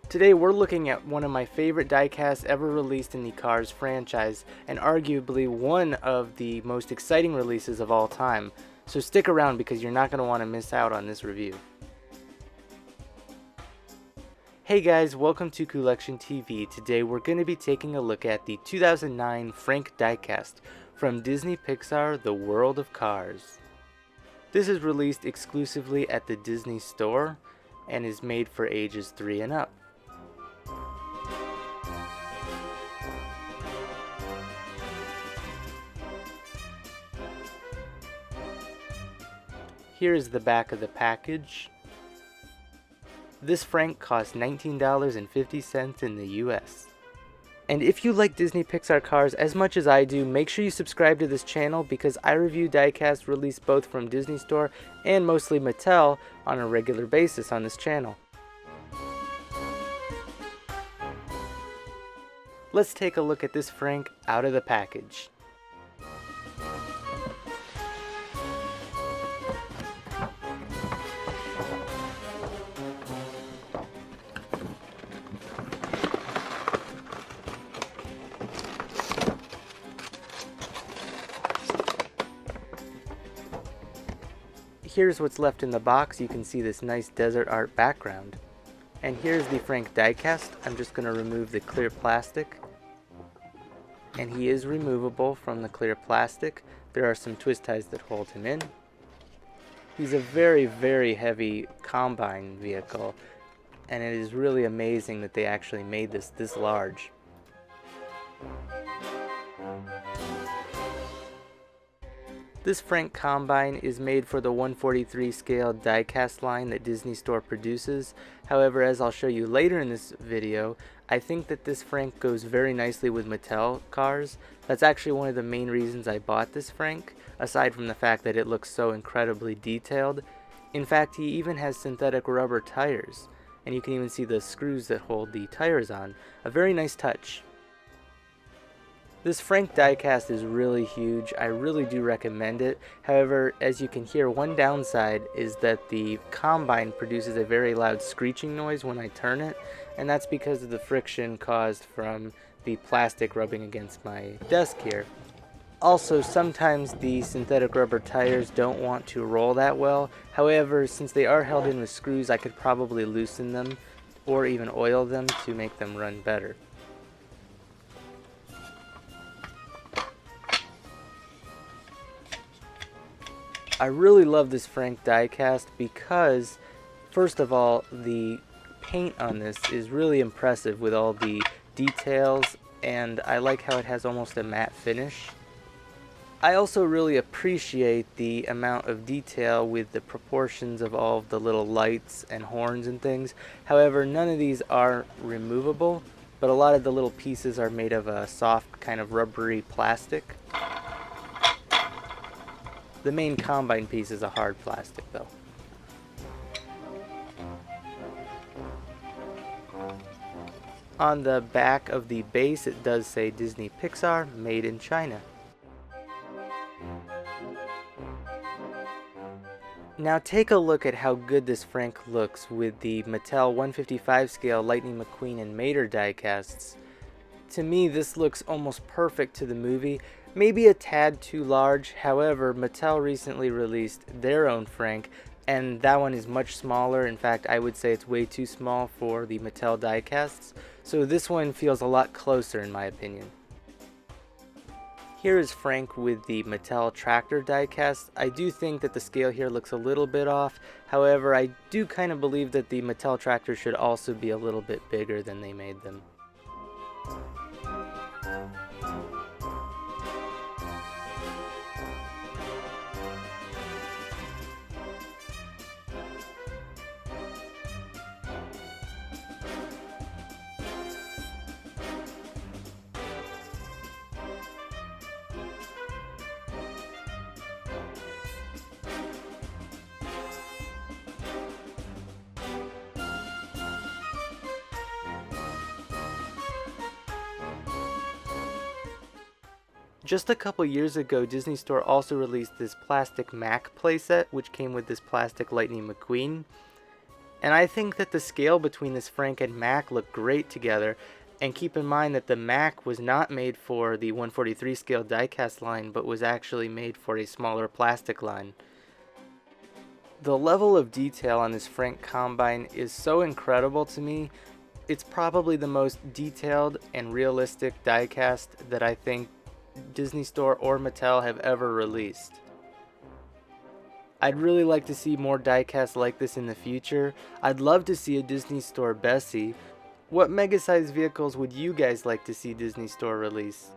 Today we're looking at one of my favorite diecasts ever released in the Cars franchise, and arguably one of the most exciting releases of all time. So stick around because you're not going to want to miss out on this review. Hey guys, welcome to Collection TV. Today we're going to be taking a look at the 2009 Frank diecast from Disney Pixar The World of Cars. This is released exclusively at the Disney Store and is made for ages 3 and up. Here is the back of the package. This Frank cost $19.50 in the US. And if you like Disney Pixar cars as much as I do, make sure you subscribe to this channel because I review diecasts released both from Disney Store and mostly Mattel on a regular basis on this channel. Let's take a look at this Frank out of the package. Here's what's left in the box. You can see this nice desert art background. And here's the Frank diecast. I'm just going to remove the clear plastic. And he is removable from the clear plastic. There are some twist ties that hold him in. He's a very, very heavy combine vehicle. And it is really amazing that they actually made this large. This Frank Combine is made for the 1/43 scale diecast line that Disney Store produces. However, as I'll show you later in this video, I think that this Frank goes very nicely with Mattel cars. That's actually one of the main reasons I bought this Frank, aside from the fact that it looks so incredibly detailed. In fact, he even has synthetic rubber tires, and you can even see the screws that hold the tires on. A very nice touch. This Frank diecast is really huge. I really do recommend it. However, as you can hear, one downside is that the Combine produces a very loud screeching noise when I turn it, and that's because of the friction caused from the plastic rubbing against my desk here. Also, sometimes the synthetic rubber tires don't want to roll that well. However, since they are held in with screws, I could probably loosen them or even oil them to make them run better. I really love this Frank diecast because, first of all, the paint on this is really impressive with all the details, and I like how it has almost a matte finish. I also really appreciate the amount of detail with the proportions of all of the little lights and horns and things. However, none of these are removable, but a lot of the little pieces are made of a soft kind of rubbery plastic. The main Combine piece is a hard plastic though. On the back of the base it does say Disney Pixar, made in China. Now take a look at how good this Frank looks with the Mattel 155 scale Lightning McQueen and Mater diecasts. To me, this looks almost perfect to the movie, maybe a tad too large. However, Mattel recently released their own Frank, and that one is much smaller. In fact, I would say it's way too small for the Mattel diecasts, so this one feels a lot closer in my opinion. Here is Frank with the Mattel Tractor diecast. I do think that the scale here looks a little bit off. However, I do kind of believe that the Mattel Tractor should also be a little bit bigger than they made them. Just a couple years ago, Disney Store also released this plastic Mac playset, which came with this plastic Lightning McQueen. And I think that the scale between this Frank and Mac look great together, and keep in mind that the Mac was not made for the 143 scale diecast line, but was actually made for a smaller plastic line. The level of detail on this Frank Combine is so incredible to me. It's probably the most detailed and realistic diecast that I think Disney Store or Mattel have ever released. I'd really like to see more diecasts like this in the future. I'd love to see a Disney Store Bessie. What mega-sized vehicles would you guys like to see Disney Store release?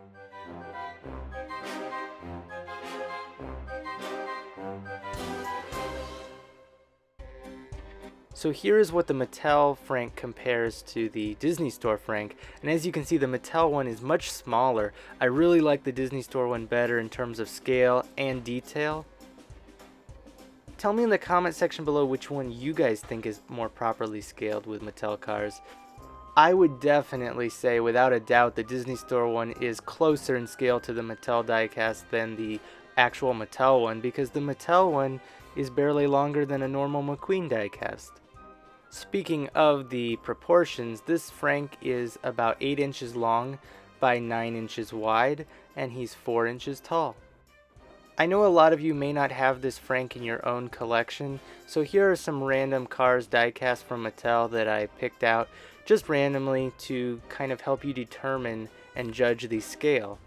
So here is what the Mattel Frank compares to the Disney Store Frank, and as you can see, the Mattel one is much smaller. I really like the Disney Store one better in terms of scale and detail. Tell me in the comment section below which one you guys think is more properly scaled with Mattel cars. I would definitely say, without a doubt, the Disney Store one is closer in scale to the Mattel diecast than the actual Mattel one, because the Mattel one is barely longer than a normal McQueen diecast. Speaking of the proportions, this Frank is about 8 inches long by 9 inches wide, and he's 4 inches tall. I know a lot of you may not have this Frank in your own collection, so here are some random Cars diecast from Mattel that I picked out just randomly to kind of help you determine and judge the scale.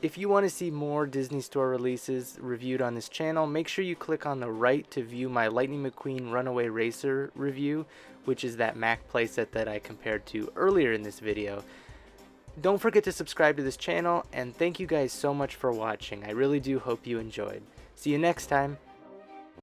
If you want to see more Disney Store releases reviewed on this channel, make sure you click on the right to view my Lightning McQueen Runaway Racer review, which is that Mac playset that I compared to earlier in this video. Don't forget to subscribe to this channel, and thank you guys so much for watching. I really do hope you enjoyed. See you next time.